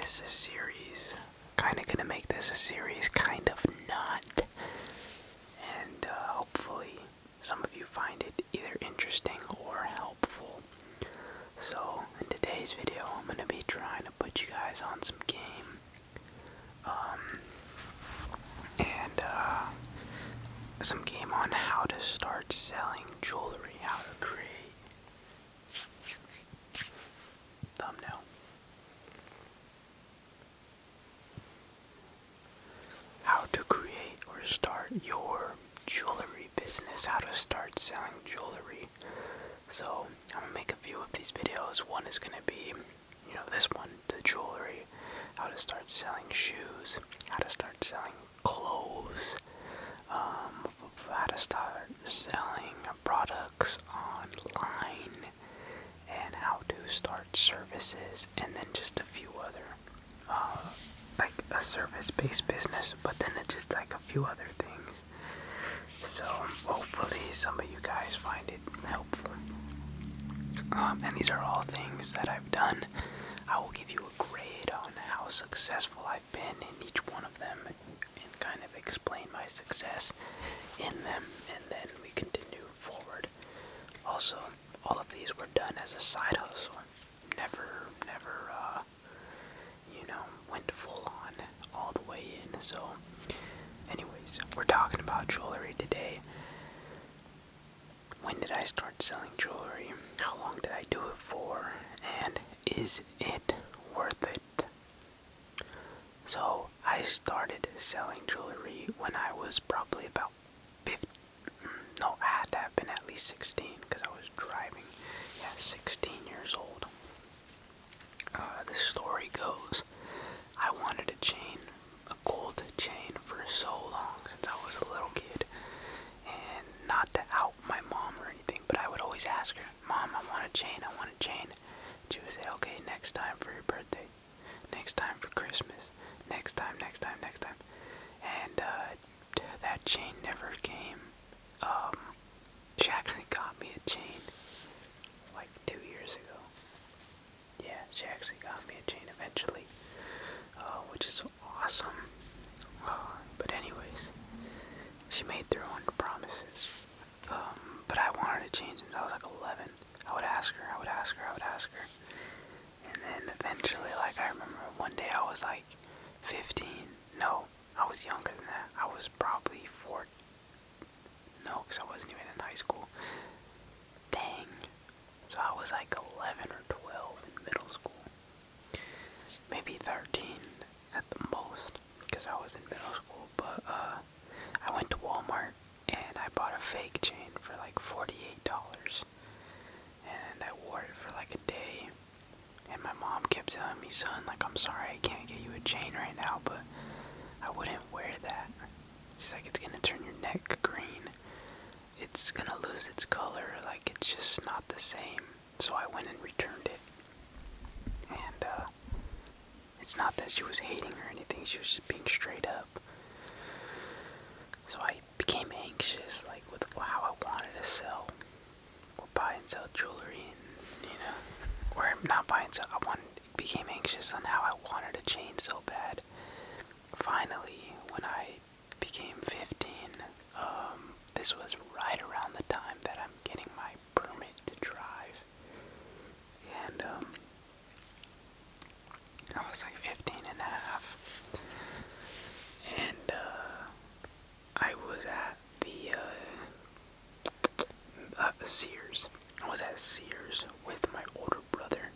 this a series. Kind of gonna make this a series, kind of not. And hopefully some of you find it either interesting or helpful. So in today's video, I'm gonna be trying to put you guys on some game. Some game on how to start selling jewelry, how to create thumbnail. How to create or start your jewelry business, how to start selling jewelry. So I'm gonna make a few of these videos. One is gonna be, this one, the jewelry, how to start selling shoes, how to start selling clothes, how to start selling products online, and how to start services, and then just a few other, like a service-based business, but then it's just like a few other things. So hopefully some of you guys find it helpful. And these are all things that I've done. I will give you a grade on how successful I've been in each one of them and kind of explain my success in them, and then we continue forward. Also, all of these were done as a side hustle. Never, went full on all the way in. So, anyways, we're talking about jewelry today. When did I start selling jewelry? How long did I do it for? And is it worth it? So, I started selling jewelry when I was probably about 15. No, I had to have been at least 16 because I was driving. Yeah, 16 years old. The story goes, I wanted a chain, a gold chain, for so long since I was a little kid. And not to out my mom or anything, but I would always ask her, Mom, I want a chain, I want a chain. She would say, okay, next time for your birthday, next time for Christmas, next time. And that chain never came. She actually got me a chain like 2 years ago. Yeah, she actually got me a chain eventually, which is awesome. But anyways, she made their own promises. But I wanted a chain since I was like 11. I would ask her. And then eventually, like, I remember one day I was like 15. No, I was younger than that. I was probably 4. No, because I wasn't even in high school. Dang. So I was like 11 or 12 in middle school. Maybe 13 at the most, because I was in middle school. But I went to Walmart and I bought a fake chain for like $48. And I wore it for like a day. And my mom kept telling me, son, like, I'm sorry I can't get you a chain right now, but I wouldn't wear that. She's like, it's gonna turn your neck green. It's gonna lose its color. Like, it's just not the same. So I went and returned it. And it's not that she was hating or anything. She was just being straight up. So I became anxious, like, with how I wanted to sell or buy and sell jewelry, and or not buy and sell. Became anxious on how I wanted a chain so bad. Finally, when I became 15, this was right around the time that I'm getting my permit to drive, and I was like 15 and a half, and I was at the Sears. I was at Sears with my older brother,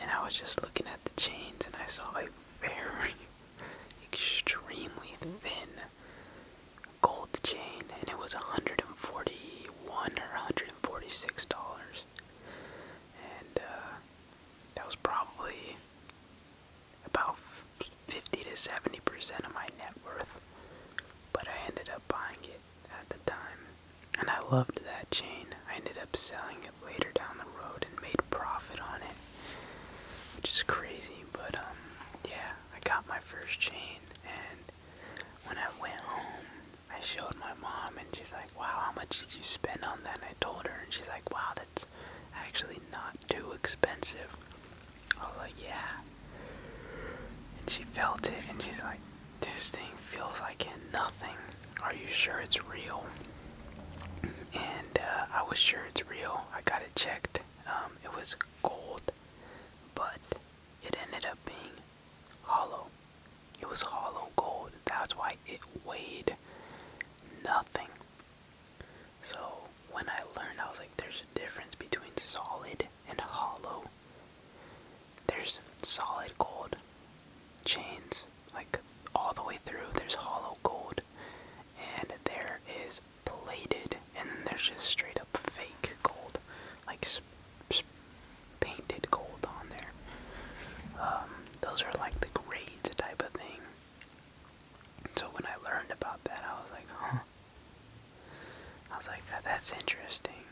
and I was just looking at the chains, and I saw a very extremely thin gold chain, and it was $141 or $146, and that was probably about 50 to 70% of my net worth, but I ended up buying it at the time, and I loved that chain. I ended up selling it later down the road and made profit on it, which is crazy, but yeah, I got my first chain, and when I went home, I showed my mom, and she's like, wow, how much did you spend on that? And I told her, and she's like, wow, that's actually not too expensive. I was like, yeah. she felt it, and she's like, this thing feels like nothing. Are you sure it's real? And I was sure it's real. I got it checked. It was gold, but it ended up being hollow. It was hollow gold. That's why it weighed nothing. So when I learned, I was like, there's a difference between solid and hollow. There's solid gold chains, like all the way through. There's hollow gold, and there is plated, and then there's just straight up fake gold, like painted gold on there. Those are like the grades type of thing. So when I learned about that, I was like, huh. I was like, that's interesting.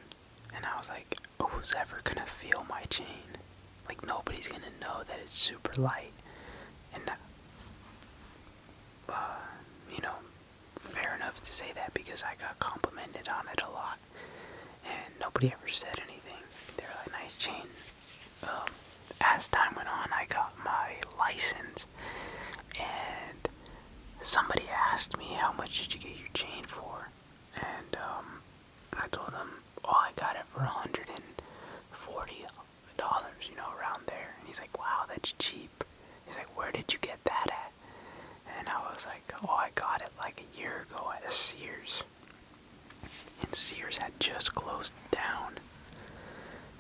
And I was like, who's ever gonna feel my chain? Like, nobody's gonna know that it's super light. And, you know, fair enough to say that because I got complimented on it a lot. And nobody ever said anything. They're like, nice chain. As time went on, I got my license. And somebody asked me, how much did you get your chain for? And I told them, oh, I got it for $140, you know, around there. And he's like, wow, that's cheap. He's like, where did you get that at? And I was like, oh, I got it like a year ago at a Sears. And Sears had just closed down.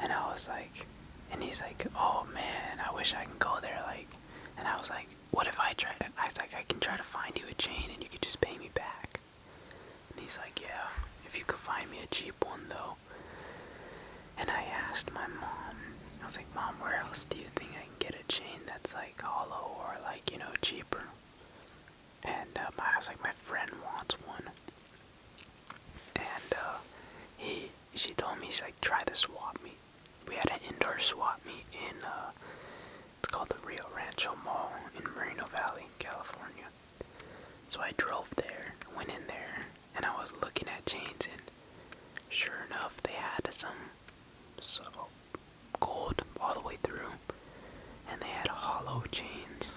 And I was like, and he's like, oh man, I wish I can go there, like. And I was like, what if I try to, I was like, I can try to find you a chain and you could just pay me back. And he's like, yeah, if you could find me a cheap one though. And I asked my mom, I was like, Mom, where else do you think I can get a chain that's like hollow or like, you know, cheaper? And I was like, my friend wants one. And she told me, she's like, try the swap meet. We had an indoor swap meet in, it's called the Rio Rancho Mall in Moreno Valley, California. So I drove there, went in there, and I was looking at chains, and sure enough, they had some gold all the way through, and they had hollow chains,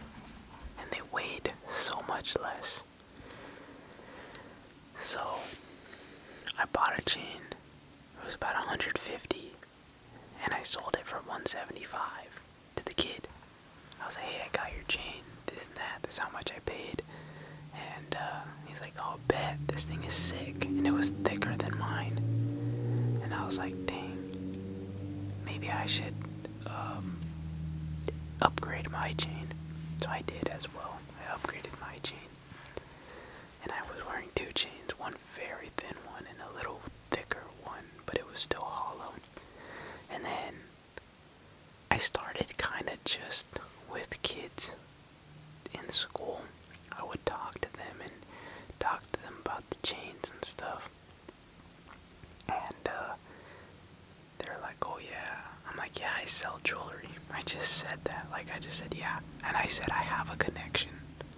and they weighed so much less. So I bought a chain. It was about $150, and I sold it for $175 to the kid. I was like, hey, I got your chain, this and that, this is how much I paid. And he's like, oh, bet, this thing is sick. And it was thicker than mine. And I was like, dang, maybe I should upgrade my chain. So I did as well. I upgraded my chain. And I was wearing two chains, one very thin one and a little thicker one, but it was still hollow. And then I started kind of just with kids in school. I would talk to them and talk to them about the chains and stuff. And they're like, oh yeah. I'm like, yeah, I sell jewelry. I just said that. Like, I just said, yeah. And I said, I have a connection.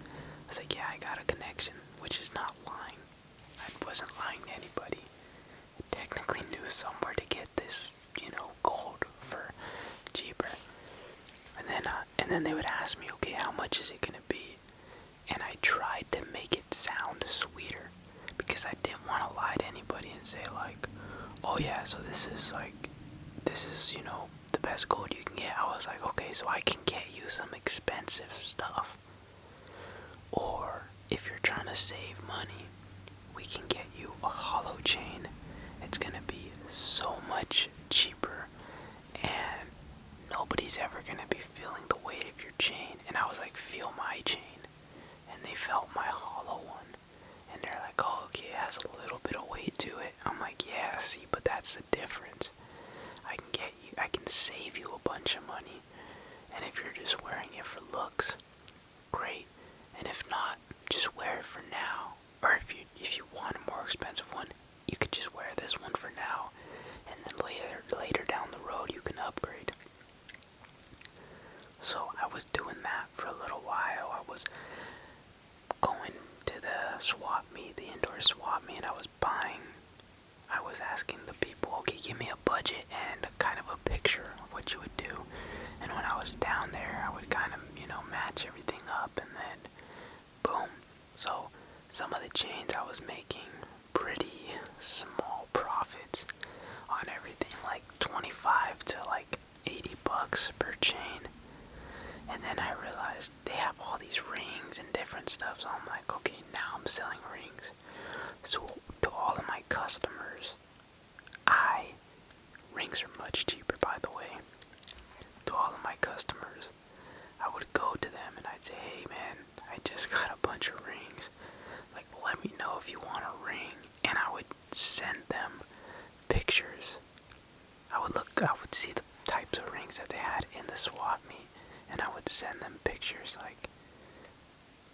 I was like, yeah, I got a connection, which is not lying. I wasn't lying to anybody. I technically knew somewhere to get this, you know, gold for cheaper. And then they would ask me, okay, how much is it gonna be? And I tried to make it sound sweeter because I didn't want to lie to anybody and say like, oh yeah, so this is, you know, the best gold you can get. I was like, okay, so I can get you some expensive stuff. Or if you're trying to save money, we can get you a hollow chain. It's gonna be so much cheaper, and nobody's ever gonna be feeling the weight of your chain. And I was like, feel my chain. And they felt my hollow one. And they're like, oh, okay, it has a little bit of weight to it. I'm like, yeah, see, but that's the difference. I can save you a bunch of money. And if you're just wearing it for looks, great. And if not, just wear it for now. Or if you want a more expensive one, you could just wear this one for now. And then later down the road, you can upgrade. So I was doing that for a little while. I was going to the swap meet, the indoor swap meet. I was asking the people, okay, give me a budget and kind of a picture of what you would do. And when I was down there, I would kind of, you know, match everything up some of the chains I was making pretty small profits on everything, like 25 to like $80 per chain. And then I realized they have all these rings and different stuff, so I'm like, okay, now I'm selling rings. So to all of my customers, rings are much cheaper, by the way. To all of my customers, I would go to them and I'd say, hey man, I just got a bunch of rings. Like, let me know if you want a ring. And I would send them pictures. I would see the types of rings that they had in the swap meet, and I would send them pictures, like,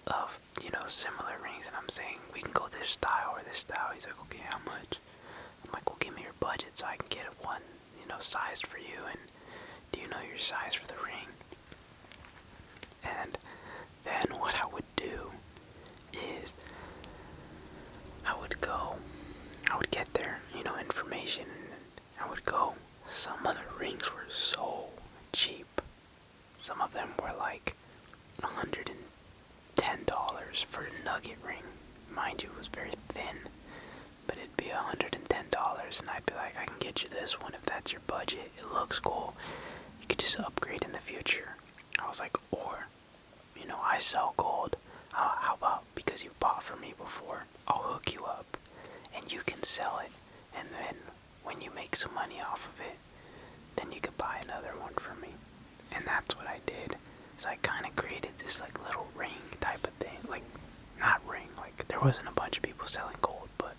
of, similar rings, and I'm saying, we can go this style or this style. He's like, okay, how much? I'm like, well, give me your budget so I can get one, sized for you, and do you know your size for the ring? And then what I would do is, I would get their, information, and I would go. Some of the rings were so cheap. Some of them were like $110 for a nugget ring. Mind you, it was very thin, but it'd be $110, and I'd be like, I can get you this one if that's your budget. It looks cool. You could just upgrade in the future. I was like, or, I sell gold. How about, because you bought from me before, I'll hook you up, and you can sell it, and then when you make some money off of it, then you could buy another one from me. And that's what I did. So I kind of created this like little ring type of thing. Like, not ring, like there wasn't a bunch of people selling gold, but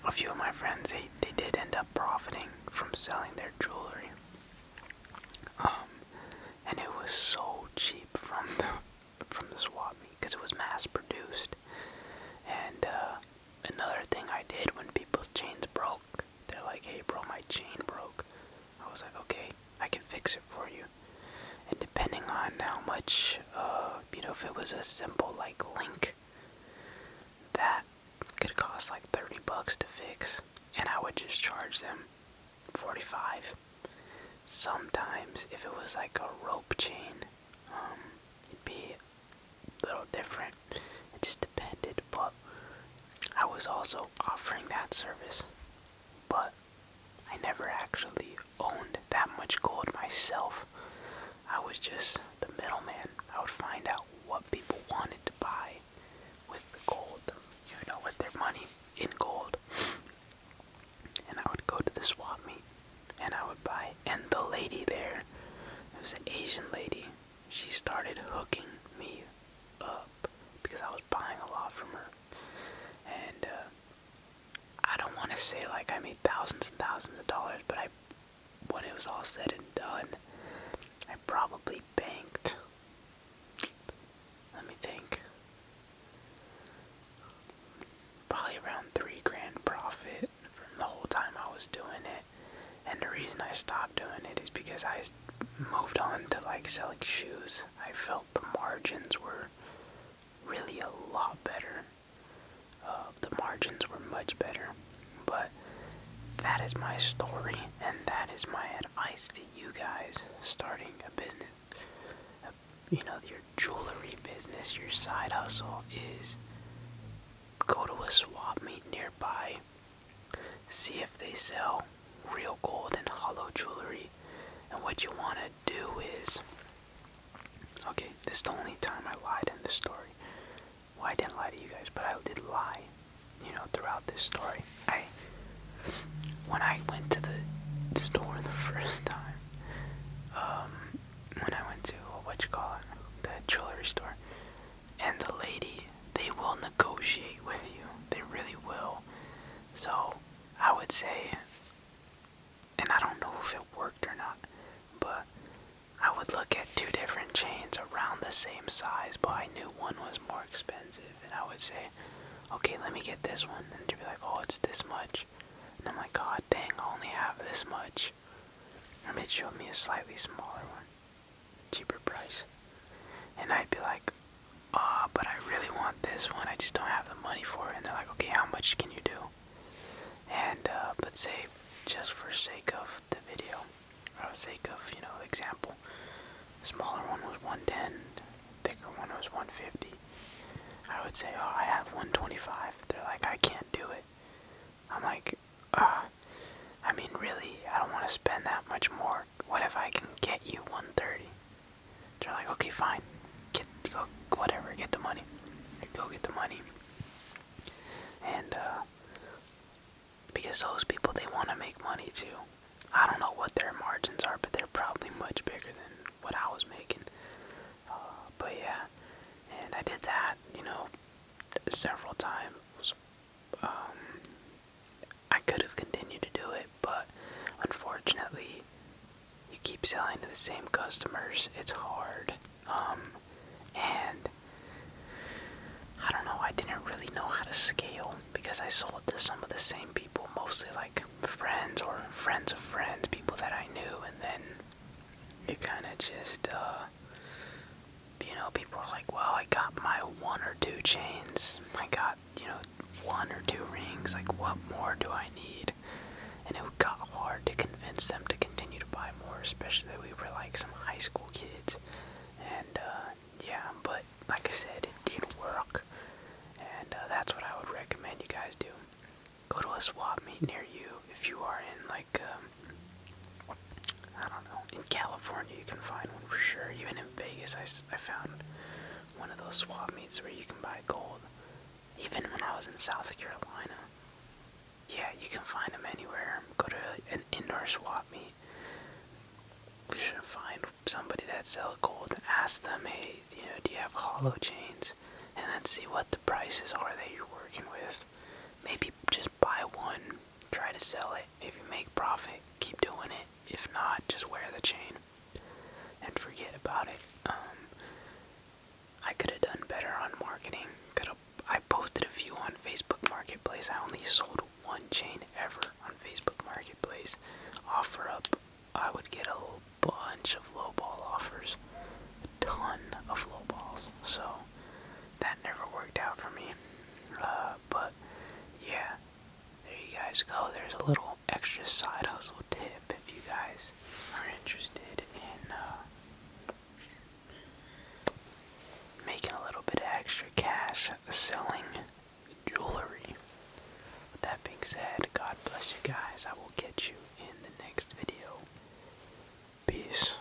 a few of my friends, they did end up profiting from selling their jewelry. And it was so cheap from the swap meet because it was mass produced. And another thing I did when people's chains broke, they're like, hey bro, my chain broke. I was like, okay, I can fix it for you. And depending on how much, if it was a simple like link, that could cost like $30 to fix, and I would just charge them $45. Sometimes if it was like a rope chain, it'd be a little different. It just depended, but I was also offering that service, but I never actually owned that much gold myself. I was just the middleman. I would find out what people wanted to buy with the gold, with their money in gold. And I would go to the swap meet, and I would buy. And the lady there, it was an Asian lady, she started hooking me up because I was buying a lot from her. And I don't want to say like I made thousands and thousands of dollars, but when it was all said and done, I probably banked, let me think, probably around $3,000 profit from the whole time I was doing it. And the reason I stopped doing it is because I moved on to like selling shoes. I felt the margins were really a lot better. The margins were much better. But that is my story, and that is my advice to you guys starting a business. Your jewelry business, your side hustle is go to a swap meet nearby, see if they sell real gold and hollow jewelry, and what you want to do is, okay, this is the only time I lied in this story. Well, I didn't lie to you guys, but I did lie, throughout this story. When I went to the store the first time, when I went to, the jewelry store, and the lady, they will negotiate with you. They really will. So, I would say, and I don't know if it worked or not, but I would look at two different chains around the same size, but I knew one was more expensive, and I would say, okay, let me get this one, and she'd be like, oh, it's this much, and I'm like, god dang, I only have this much, and they'd show me a slightly smaller one, cheaper price, and I'd be like, but I really want this one, I just don't have the money for it, and they're like, okay, how much can you do? And, let's say, just for sake of the video, or sake of, example, the smaller one was 110, thicker one was 150. I would would say, oh, I have 125. They're like, I can't do it. I'm like, I mean, really, I don't want to spend that much more. What if I can get you 130? They're like, okay, fine. Go, whatever, get the money. Go get the money. And, because those people, they want to make money too. I don't know what their margins are, but they're probably much bigger than what I was making. But yeah, and I did that, several times. I could have continued to do it, but unfortunately, you keep selling to the same customers. It's hard. And I don't know, I didn't really know how to scale because I sold to some of the same people, mostly like friends or friends of friends, people that I knew, and then it kind of just, people are like, well, I got my 1 or 2 chains, I got, 1 or 2 rings, like what more do I need? And it got hard to convince them to continue to buy more, especially that we were like some high school kids. And yeah, but like I said, it did work, and that's what I would recommend you guys do. Go to a swap meet near you. If you are in like, I don't know, in California you can find one for sure. Even in Vegas, I found one of those swap meets where you can buy gold. Even when I was in South Carolina, yeah, you can find them anywhere. Go to an indoor swap meet. You should find somebody that sells gold and ask them, hey, do you have hollow chains? And then see what the prices are that you're working with. Maybe just buy one, try to sell it. If you make profit, keep doing it. If not, just wear the chain and forget about it. I could have done better on marketing. I posted a few on Facebook Marketplace. I only sold 1 chain ever on Facebook Marketplace. Offer up, I would get a bunch of lowball offers. A ton of lowballs. So, that never worked out for me. But, yeah. There you guys go. There's a little extra side hustle tip if you guys are interested in, making a little bit of extra cash selling jewelry. With that being said, God bless you guys. I will catch you in the next video. Peace.